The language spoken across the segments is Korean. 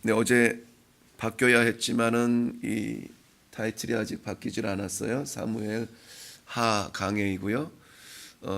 네, 어제 바뀌어야 했지만은 이 타이틀이 아직 바뀌질 않았어요. 사무엘 하 강해이고요.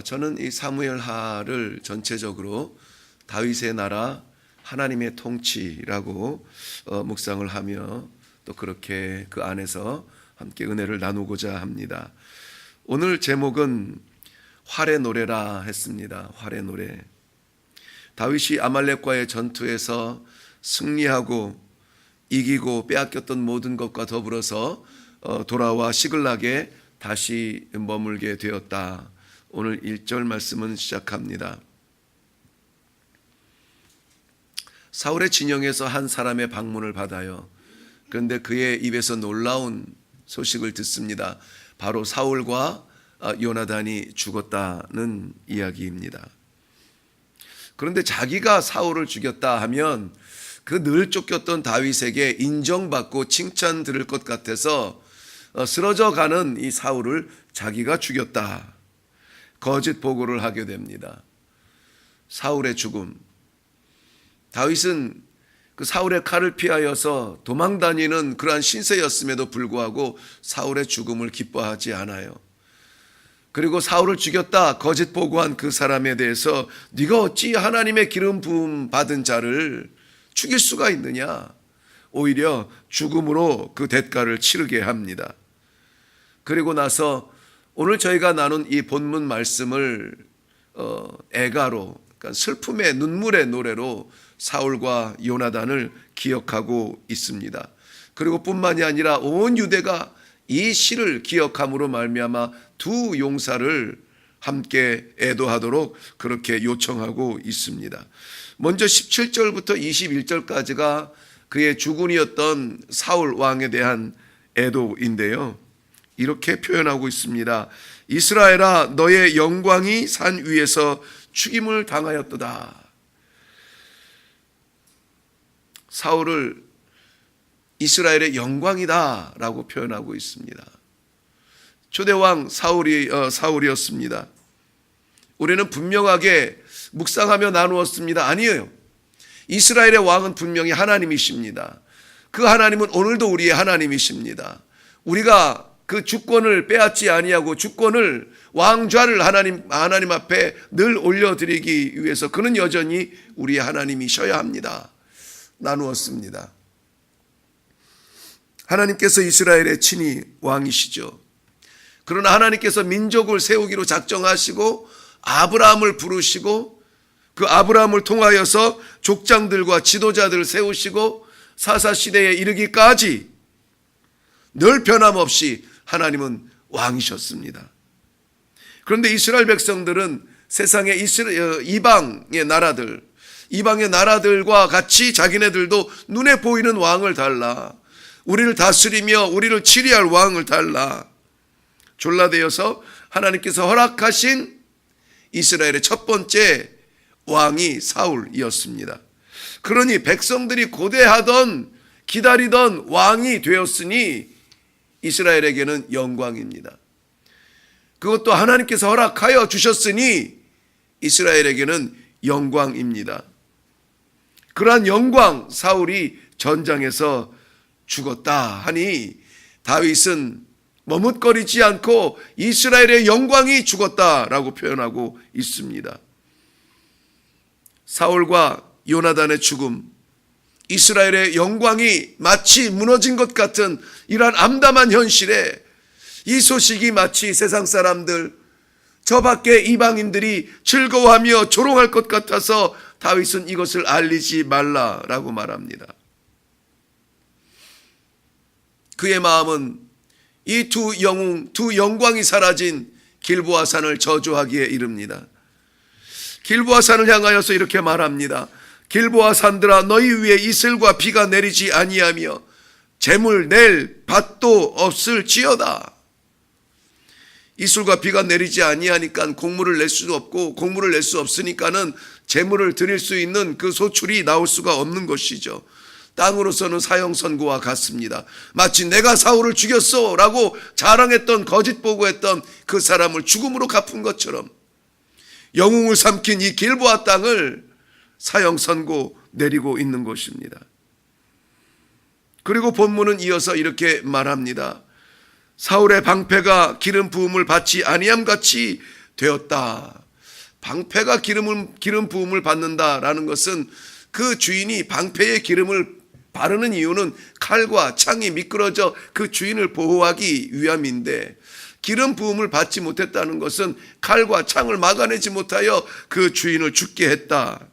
저는 이 사무엘 하를 전체적으로 다윗의 나라 하나님의 통치라고 묵상을 하며 또 그렇게 그 안에서 함께 은혜를 나누고자 합니다. 오늘 제목은 활의 노래라 했습니다. 활의 노래. 다윗이 아말렉과의 전투에서 승리하고 이기고 빼앗겼던 모든 것과 더불어서 돌아와 시글락에 다시 머물게 되었다. 오늘 1절 말씀은 시작합니다. 사울의 진영에서 한 사람의 방문을 받아요. 그런데 그의 입에서 놀라운 소식을 듣습니다. 바로 사울과 요나단이 죽었다는 이야기입니다. 그런데 자기가 사울을 죽였다 하면 그 늘 쫓겼던 다윗에게 인정받고 칭찬 들을 것 같아서 쓰러져 가는 이 사울을 자기가 죽였다. 거짓 보고를 하게 됩니다. 사울의 죽음. 다윗은 그 사울의 칼을 피하여서 도망다니는 그러한 신세였음에도 불구하고 사울의 죽음을 기뻐하지 않아요. 그리고 사울을 죽였다 거짓 보고한 그 사람에 대해서 네가 어찌 하나님의 기름 부음 받은 자를 죽일 수가 있느냐. 오히려 죽음으로 그 대가를 치르게 합니다. 그리고 나서 오늘 저희가 나눈 이 본문 말씀을 애가로, 그러니까 슬픔의 눈물의 노래로 사울과 요나단을 기억하고 있습니다. 그리고 뿐만이 아니라 온 유대가 이 시를 기억함으로 말미암아 두 용사를 함께 애도하도록 그렇게 요청하고 있습니다. 먼저 17절부터 21절까지가 그의 주군이었던 사울 왕에 대한 애도인데요. 이렇게 표현하고 있습니다. 이스라엘아, 너의 영광이 산 위에서 죽임을 당하였도다. 사울을 이스라엘의 영광이다 라고 표현하고 있습니다. 초대왕 사울이었습니다. 우리는 분명하게 묵상하며 나누었습니다. 아니에요. 이스라엘의 왕은 분명히 하나님이십니다. 그 하나님은 오늘도 우리의 하나님이십니다. 우리가 그 주권을 빼앗지 아니하고 주권을 왕좌를 하나님 앞에 늘 올려드리기 위해서 그는 여전히 우리의 하나님이셔야 합니다. 나누었습니다. 하나님께서 이스라엘의 친히 왕이시죠. 그러나 하나님께서 민족을 세우기로 작정하시고 아브라함을 부르시고 그 아브라함을 통하여서 족장들과 지도자들을 세우시고 사사시대에 이르기까지 늘 변함없이 하나님은 왕이셨습니다. 그런데 이스라엘 백성들은 세상의 이방의 나라들과 같이 자기네들도 눈에 보이는 왕을 달라, 우리를 다스리며 우리를 치리할 왕을 달라 졸라대어서 하나님께서 허락하신 이스라엘의 첫 번째 왕이 사울이었습니다. 그러니 백성들이 고대하던 기다리던 왕이 되었으니 이스라엘에게는 영광입니다. 그것도 하나님께서 허락하여 주셨으니 이스라엘에게는 영광입니다. 그러한 영광, 사울이 전장에서 죽었다 하니 다윗은 머뭇거리지 않고 이스라엘의 영광이 죽었다라고 표현하고 있습니다. 사울과 요나단의 죽음, 이스라엘의 영광이 마치 무너진 것 같은 이러한 암담한 현실에 이 소식이 마치 세상 사람들, 저 밖에 이방인들이 즐거워하며 조롱할 것 같아서 다윗은 이것을 알리지 말라라고 말합니다. 그의 마음은 이 두 영광이 사라진 길보아 산을 저주하기에 이릅니다. 길보아 산을 향하여서 이렇게 말합니다. 길보아 산들아, 너희 위에 이슬과 비가 내리지 아니하며 재물 낼 밭도 없을지어다. 이슬과 비가 내리지 아니하니까 곡물을 낼 수도 없고, 곡물을 낼 수 없으니까는 재물을 드릴 수 있는 그 소출이 나올 수가 없는 것이죠. 땅으로서는 사형선고와 같습니다. 마치 내가 사울을 죽였어 라고 자랑했던, 거짓 보고했던 그 사람을 죽음으로 갚은 것처럼 영웅을 삼킨 이 길보아 땅을 사형선고 내리고 있는 것입니다. 그리고 본문은 이어서 이렇게 말합니다. 사울의 방패가 기름 부음을 받지 아니함 같이 되었다. 방패가 기름 부음을 받는다라는 것은 그 주인이 방패에 기름을 바르는 이유는 칼과 창이 미끄러져 그 주인을 보호하기 위함인데, 기름 부음을 받지 못했다는 것은 칼과 창을 막아내지 못하여 그 주인을 죽게 했다.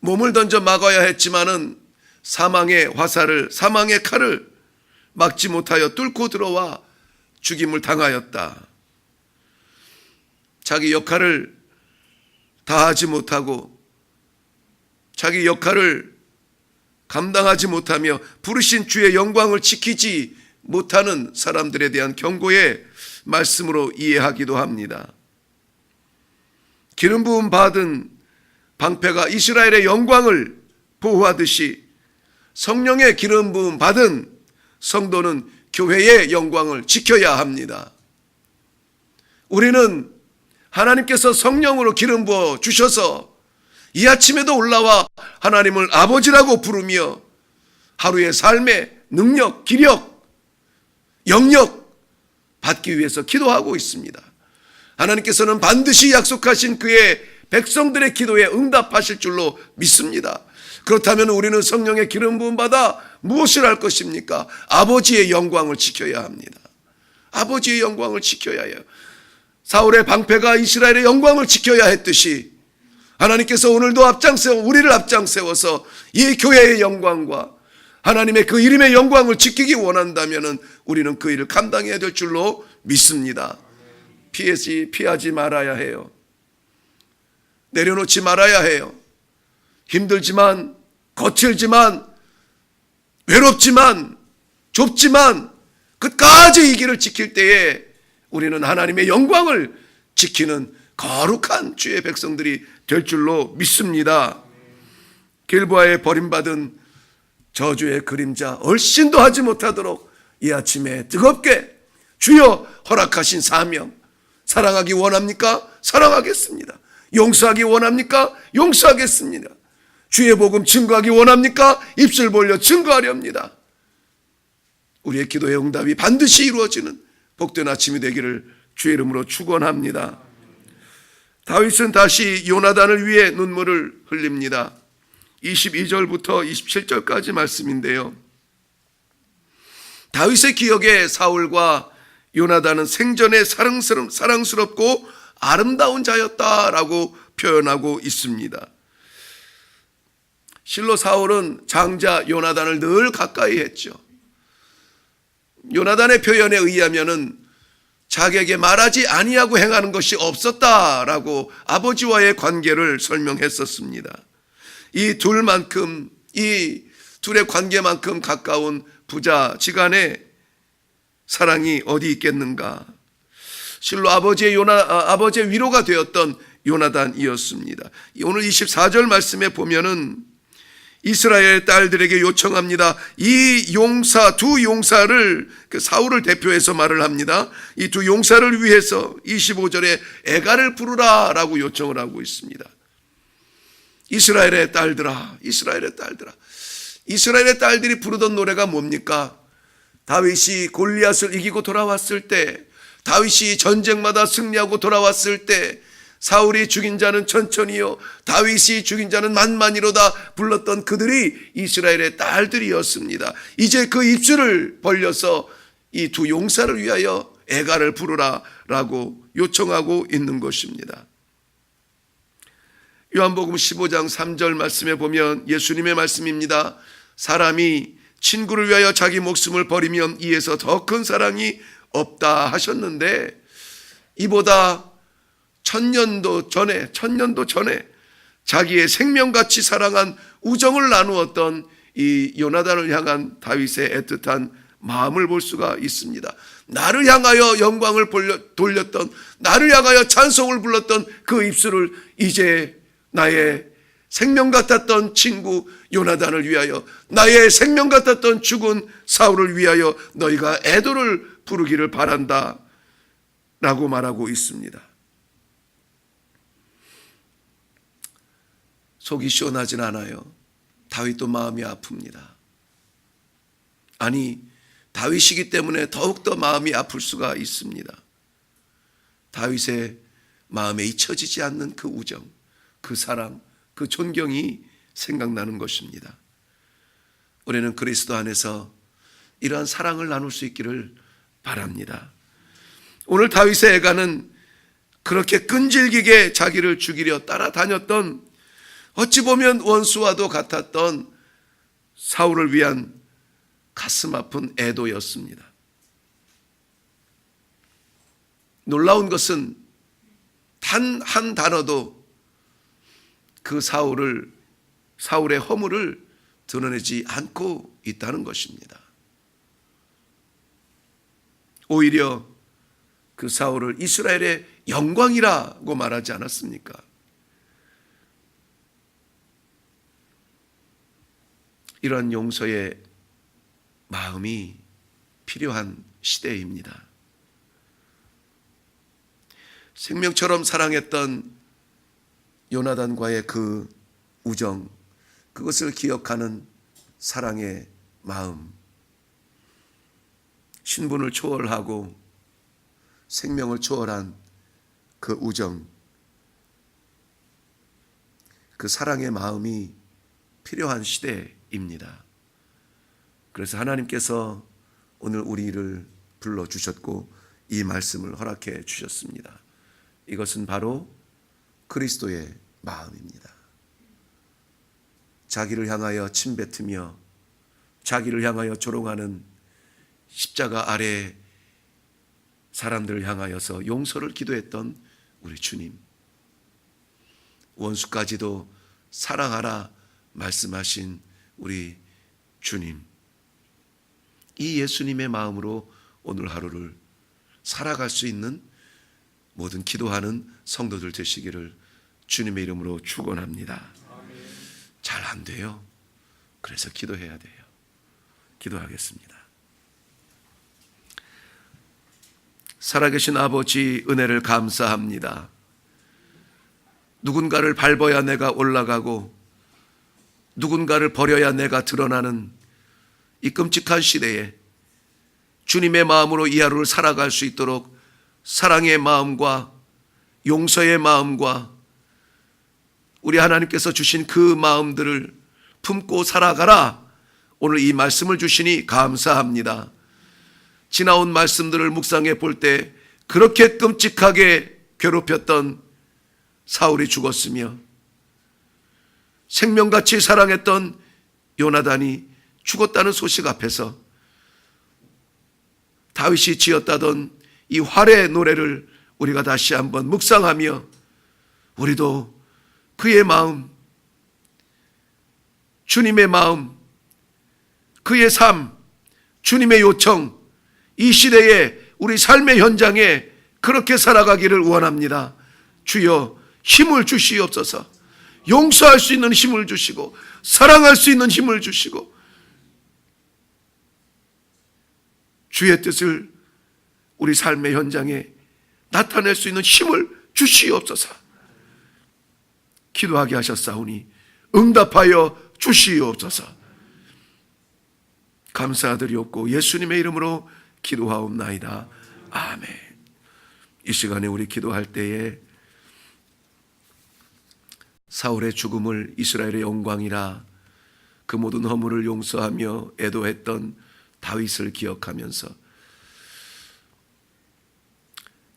몸을 던져 막아야 했지만은 사망의 화살을, 사망의 칼을 막지 못하여 뚫고 들어와 죽임을 당하였다. 자기 역할을 다하지 못하고 자기 역할을 감당하지 못하며 부르신 주의 영광을 지키지 못하는 사람들에 대한 경고의 말씀으로 이해하기도 합니다. 기름 부음 받은 방패가 이스라엘의 영광을 보호하듯이 성령의 기름 부음 받은 성도는 교회의 영광을 지켜야 합니다. 우리는 하나님께서 성령으로 기름 부어 주셔서 이 아침에도 올라와 하나님을 아버지라고 부르며 하루의 삶의 능력, 기력, 영역 받기 위해서 기도하고 있습니다. 하나님께서는 반드시 약속하신 그의 백성들의 기도에 응답하실 줄로 믿습니다. 그렇다면 우리는 성령의 기름 부음 받아 무엇을 할 것입니까? 아버지의 영광을 지켜야 합니다. 아버지의 영광을 지켜야 해요. 사울의 방패가 이스라엘의 영광을 지켜야 했듯이 하나님께서 오늘도 우리를 앞장세워서 이 교회의 영광과 하나님의 그 이름의 영광을 지키기 원한다면 우리는 그 일을 감당해야 될 줄로 믿습니다. 피하지 말아야 해요. 내려놓지 말아야 해요. 힘들지만, 거칠지만, 외롭지만, 좁지만 끝까지 이 길을 지킬 때에 우리는 하나님의 영광을 지키는 거룩한 주의 백성들이 될 줄로 믿습니다. 길보아에 버림받은 저주의 그림자 얼씬도 하지 못하도록 이 아침에 뜨겁게 주여 허락하신 사명, 사랑하기 원합니까? 사랑하겠습니다. 용서하기 원합니까? 용서하겠습니다. 주의 복음 증거하기 원합니까? 입술 벌려 증거하렵니다. 우리의 기도의 응답이 반드시 이루어지는 복된 아침이 되기를 주의 이름으로 축원합니다. 다윗은 다시 요나단을 위해 눈물을 흘립니다. 22절부터 27절까지 말씀인데요. 다윗의 기억에 사울과 요나단은 생전에 사랑스럽고 아름다운 자였다라고 표현하고 있습니다. 실로 사울은 장자 요나단을 늘 가까이 했죠. 요나단의 표현에 의하면은 자기에게 말하지 아니하고 행하는 것이 없었다라고 아버지와의 관계를 설명했었습니다. 이 둘의 관계만큼 가까운 부자지간의 사랑이 어디 있겠는가. 실로 아버지의 위로가 되었던 요나단이었습니다. 오늘 24절 말씀에 보면은 이스라엘 딸들에게 요청합니다. 두 용사를, 사울을 대표해서 말을 합니다. 이 두 용사를 위해서 25절에 애가를 부르라 라고 요청을 하고 있습니다. 이스라엘의 딸들아, 이스라엘의 딸들아. 이스라엘의 딸들이 부르던 노래가 뭡니까? 다윗이 골리앗을 이기고 돌아왔을 때, 다윗이 전쟁마다 승리하고 돌아왔을 때, 사울이 죽인 자는 천천히요, 다윗이 죽인 자는 만만이로다 불렀던 그들이 이스라엘의 딸들이었습니다. 이제 그 입술을 벌려서 이 두 용사를 위하여 애가를 부르라 라고 요청하고 있는 것입니다. 요한복음 15장 3절 말씀에 보면 예수님의 말씀입니다. 사람이 친구를 위하여 자기 목숨을 버리면 이에서 더 큰 사랑이 없다 하셨는데, 이보다 천년도 전에 자기의 생명같이 사랑한 우정을 나누었던 이 요나단을 향한 다윗의 애틋한 마음을 볼 수가 있습니다. 나를 향하여 영광을 돌렸던, 나를 향하여 찬송을 불렀던 그 입술을 이제 나의 생명 같았던 친구 요나단을 위하여, 나의 생명 같았던 죽은 사울을 위하여 너희가 애도를 부르기를 바란다 라고 말하고 있습니다. 속이 시원하진 않아요. 다윗도 마음이 아픕니다. 아니, 다윗이기 때문에 더욱더 마음이 아플 수가 있습니다. 다윗의 마음에 잊혀지지 않는 그 우정, 그 사랑, 그 존경이 생각나는 것입니다. 우리는 그리스도 안에서 이러한 사랑을 나눌 수 있기를 바랍니다. 오늘 다윗의 애가는 그렇게 끈질기게 자기를 죽이려 따라다녔던, 어찌 보면 원수와도 같았던 사울을 위한 가슴 아픈 애도였습니다. 놀라운 것은 단 한 단어도 그 사울의 허물을 드러내지 않고 있다는 것입니다. 오히려 그 사울을 이스라엘의 영광이라고 말하지 않았습니까? 이런 용서의 마음이 필요한 시대입니다. 생명처럼 사랑했던 요나단과의 그 우정, 그것을 기억하는 사랑의 마음, 신분을 초월하고 생명을 초월한 그 우정, 그 사랑의 마음이 필요한 시대입니다. 그래서 하나님께서 오늘 우리를 불러주셨고 이 말씀을 허락해 주셨습니다. 이것은 바로 그리스도의 마음입니다. 자기를 향하여 침뱉으며 자기를 향하여 조롱하는 십자가 아래 사람들을 향하여서 용서를 기도했던 우리 주님, 원수까지도 사랑하라 말씀하신 우리 주님, 이 예수님의 마음으로 오늘 하루를 살아갈 수 있는 모든 기도하는 성도들 되시기를 주님의 이름으로 축원합니다. 잘 안 돼요. 그래서 기도해야 돼요. 기도하겠습니다. 살아계신 아버지, 은혜를 감사합니다. 누군가를 밟아야 내가 올라가고 누군가를 버려야 내가 드러나는 이 끔찍한 시대에 주님의 마음으로 이 하루를 살아갈 수 있도록 사랑의 마음과 용서의 마음과 우리 하나님께서 주신 그 마음들을 품고 살아가라. 오늘 이 말씀을 주시니 감사합니다. 지나온 말씀들을 묵상해 볼 때 그렇게 끔찍하게 괴롭혔던 사울이 죽었으며 생명같이 사랑했던 요나단이 죽었다는 소식 앞에서 다윗이 지었다던 이 활의 노래를 우리가 다시 한번 묵상하며 우리도 그의 마음, 주님의 마음, 그의 삶, 주님의 요청, 이 시대에 우리 삶의 현장에 그렇게 살아가기를 원합니다. 주여 힘을 주시옵소서. 용서할 수 있는 힘을 주시고 사랑할 수 있는 힘을 주시고 주의 뜻을 우리 삶의 현장에 나타낼 수 있는 힘을 주시옵소서. 기도하게 하셨사오니 응답하여 주시옵소서. 감사드리옵고 예수님의 이름으로 기도하옵나이다. 아멘. 이 시간에 우리 기도할 때에 사울의 죽음을 이스라엘의 영광이라 그 모든 허물을 용서하며 애도했던 다윗을 기억하면서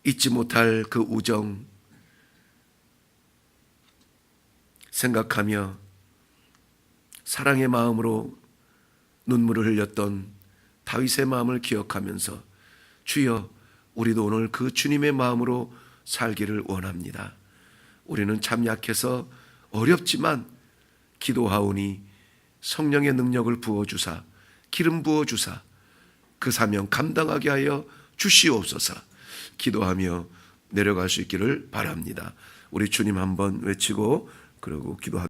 잊지 못할 그 우정 생각하며 사랑의 마음으로 눈물을 흘렸던 다윗의 마음을 기억하면서 주여 우리도 오늘 그 주님의 마음으로 살기를 원합니다. 우리는 참 약해서 어렵지만 기도하오니 성령의 능력을 부어주사 기름 부어주사 그 사명 감당하게 하여 주시옵소서. 기도하며 내려갈 수 있기를 바랍니다. 우리 주님 한번 외치고 그리고 기도하겠습니다.